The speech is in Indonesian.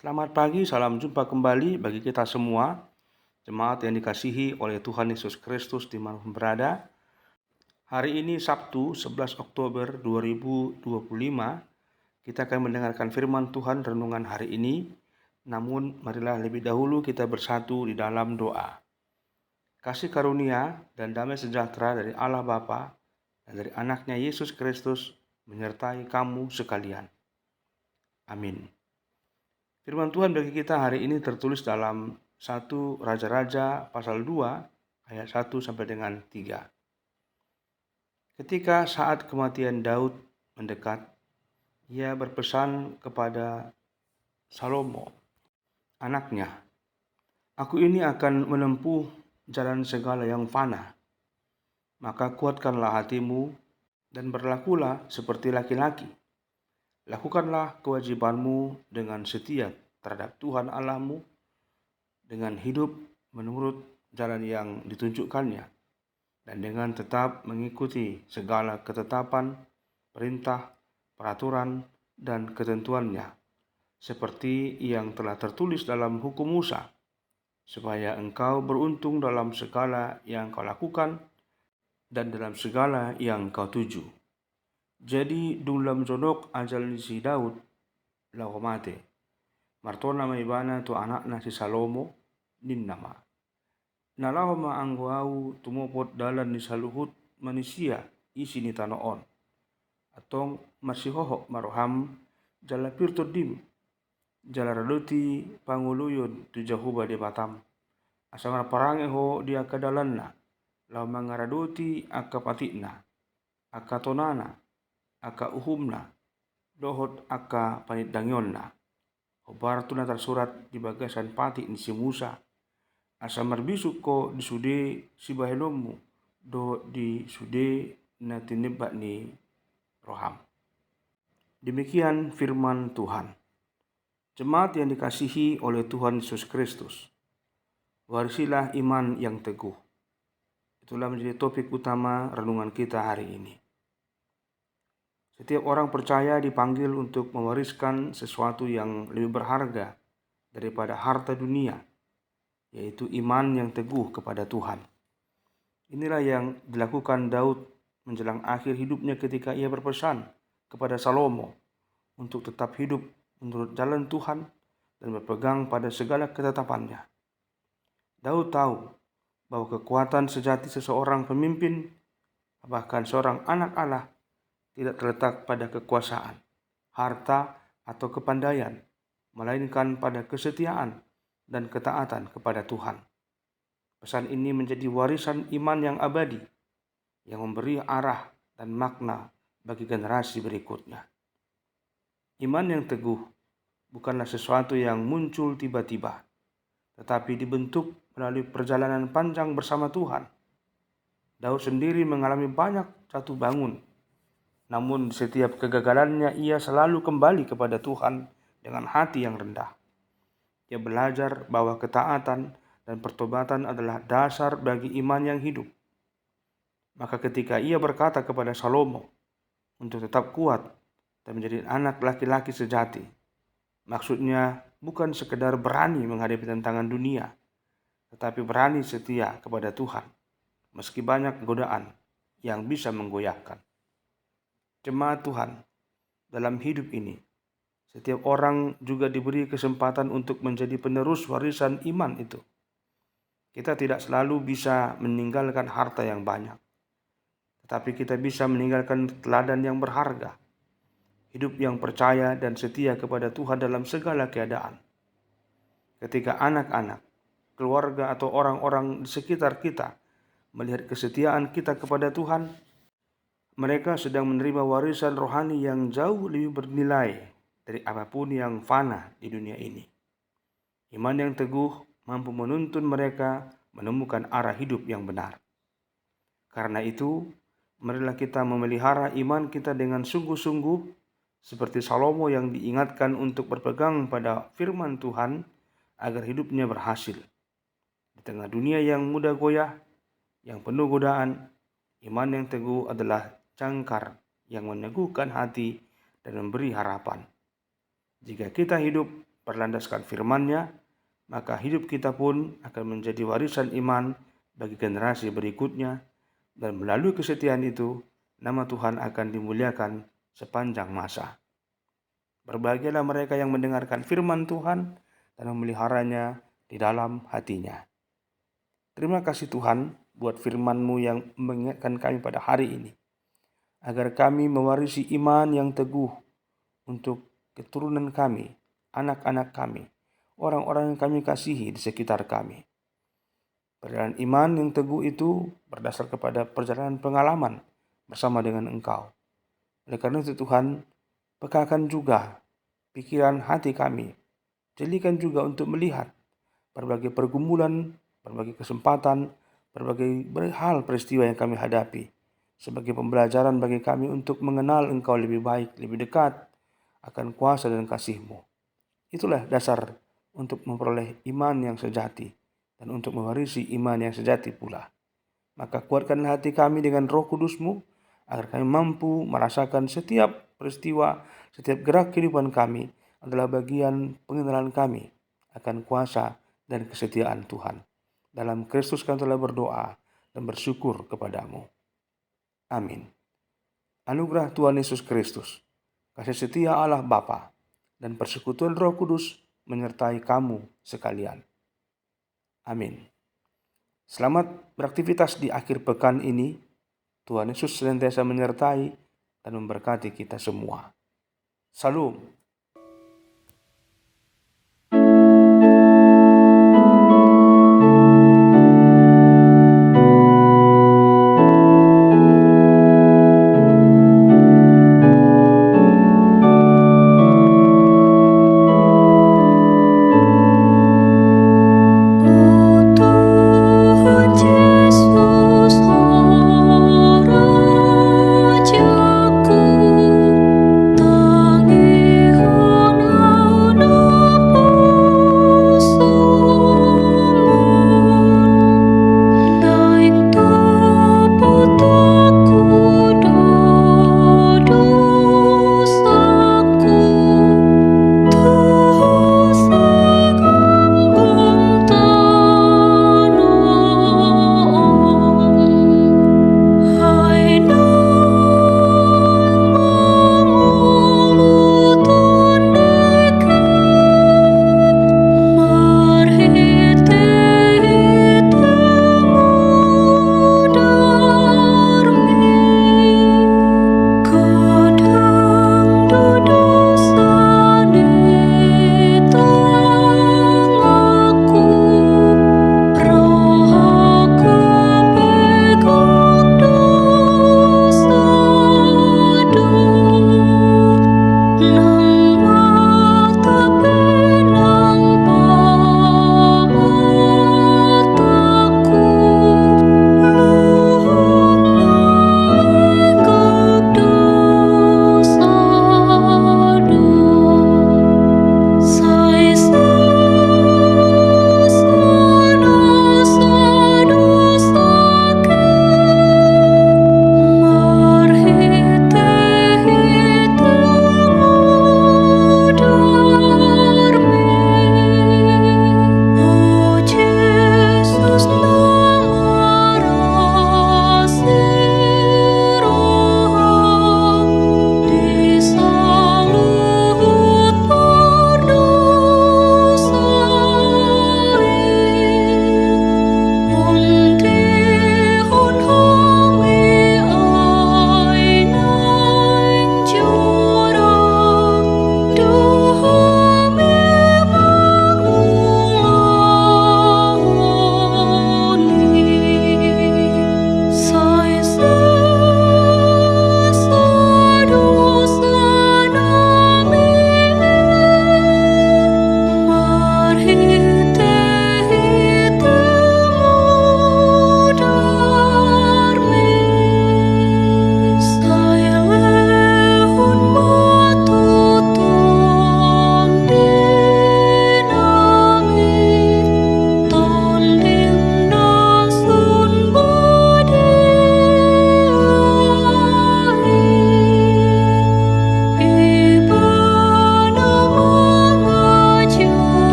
Selamat pagi, salam jumpa kembali bagi kita semua, jemaat yang dikasihi oleh Tuhan Yesus Kristus dimanapun berada. Hari ini Sabtu 11 Oktober 2025, kita akan mendengarkan firman Tuhan renungan hari ini. Namun marilah lebih dahulu kita bersatu di dalam doa. Kasih karunia dan damai sejahtera dari Allah Bapa dan dari anaknya Yesus Kristus menyertai kamu sekalian. Amin. Firman Tuhan bagi kita hari ini tertulis dalam 1 Raja-Raja pasal 2 ayat 1 sampai dengan 3. Ketika saat kematian Daud mendekat, ia berpesan kepada Salomo, anaknya, "Aku ini akan menempuh jalan segala yang fana. Maka kuatkanlah hatimu dan berlakulah seperti laki-laki. Lakukanlah kewajibanmu dengan setia terhadap Tuhan Allahmu, dengan hidup menurut jalan yang ditunjukkannya, dan dengan tetap mengikuti segala ketetapan, perintah, peraturan, dan ketentuannya, seperti yang telah tertulis dalam hukum Musa, supaya engkau beruntung dalam segala yang kau lakukan dan dalam segala yang kau tuju." Jadi dulam jodok ajal si Daud lau mate. Martona may bana tu anakna si Salomo din nama. Nalaw maanggo au tumupot dalan ni saluhut manusia isi ni tanoon. Atong masihoho maroham jala pirto dim. Jala radoti panguluyod tu jahuba di batam. Asangar parange ho dia kadalanna. Law mangaradoti aka patikna. Aka tonana. Aka uhumna. Dohot aka panitdangyonna. Hobar tu na tersurat di bagasan pati ni si Musa. Asa marbisuk ko di sude si bahelomu do di sude na tinebak ni roham. Demikian firman Tuhan. Jemaat yang dikasihi oleh Tuhan Yesus Kristus, warisilah iman yang teguh. Itulah menjadi topik utama renungan kita hari ini. Setiap orang percaya dipanggil untuk mewariskan sesuatu yang lebih berharga daripada harta dunia, yaitu iman yang teguh kepada Tuhan. Inilah yang dilakukan Daud menjelang akhir hidupnya ketika ia berpesan kepada Salomo untuk tetap hidup menurut jalan Tuhan dan berpegang pada segala ketetapannya. Daud tahu bahwa kekuatan sejati seseorang pemimpin, bahkan seorang anak Allah, tidak terletak pada kekuasaan, harta, atau kepandaian, melainkan pada kesetiaan dan ketaatan kepada Tuhan. Pesan ini menjadi warisan iman yang abadi, yang memberi arah dan makna bagi generasi berikutnya. Iman yang teguh bukanlah sesuatu yang muncul tiba-tiba, tetapi dibentuk melalui perjalanan panjang bersama Tuhan. Daud sendiri mengalami banyak jatuh bangun, namun setiap kegagalannya ia selalu kembali kepada Tuhan dengan hati yang rendah. Ia belajar bahwa ketaatan dan pertobatan adalah dasar bagi iman yang hidup. Maka ketika ia berkata kepada Salomo untuk tetap kuat dan menjadi anak laki-laki sejati, maksudnya bukan sekedar berani menghadapi tantangan dunia, tetapi berani setia kepada Tuhan, meski banyak godaan yang bisa menggoyahkan. Jemaat Tuhan, dalam hidup ini, setiap orang juga diberi kesempatan untuk menjadi penerus warisan iman itu. Kita tidak selalu bisa meninggalkan harta yang banyak, tetapi kita bisa meninggalkan teladan yang berharga, hidup yang percaya dan setia kepada Tuhan dalam segala keadaan. Ketika anak-anak, keluarga, atau orang-orang di sekitar kita melihat kesetiaan kita kepada Tuhan, mereka sedang menerima warisan rohani yang jauh lebih bernilai dari apapun yang fana di dunia ini. Iman yang teguh mampu menuntun mereka menemukan arah hidup yang benar. Karena itu, marilah kita memelihara iman kita dengan sungguh-sungguh, seperti Salomo yang diingatkan untuk berpegang pada firman Tuhan agar hidupnya berhasil. Di tengah dunia yang mudah goyah, yang penuh godaan, iman yang teguh adalah cangkar yang meneguhkan hati dan memberi harapan. Jika kita hidup berlandaskan firman-Nya, maka hidup kita pun akan menjadi warisan iman bagi generasi berikutnya, dan melalui kesetiaan itu, nama Tuhan akan dimuliakan sepanjang masa. Berbahagialah mereka yang mendengarkan firman Tuhan dan memeliharanya di dalam hatinya. Terima kasih Tuhan buat firman-Mu yang mengingatkan kami pada hari ini, agar kami mewarisi iman yang teguh untuk keturunan kami, anak-anak kami, orang-orang yang kami kasihi di sekitar kami. Perjalanan iman yang teguh itu berdasar kepada perjalanan pengalaman bersama dengan Engkau. Oleh karena itu Tuhan, pekakan juga pikiran hati kami. Jadikan juga untuk melihat berbagai pergumulan, berbagai kesempatan, berbagai hal peristiwa yang kami hadapi. Sebagai pembelajaran bagi kami untuk mengenal Engkau lebih baik, lebih dekat akan kuasa dan kasih-Mu. Itulah dasar untuk memperoleh iman yang sejati dan untuk mewarisi iman yang sejati pula. Maka kuatkanlah hati kami dengan Roh Kudus-Mu, agar kami mampu merasakan setiap peristiwa, setiap gerak kehidupan kami adalah bagian pengenalan kami akan kuasa dan kesetiaan Tuhan. Dalam Kristus kami telah berdoa dan bersyukur kepadamu. Amin. Anugerah Tuhan Yesus Kristus, kasih setia Allah Bapa, dan persekutuan Roh Kudus menyertai kamu sekalian. Amin. Selamat beraktivitas di akhir pekan ini. Tuhan Yesus senantiasa menyertai dan memberkati kita semua. Salam.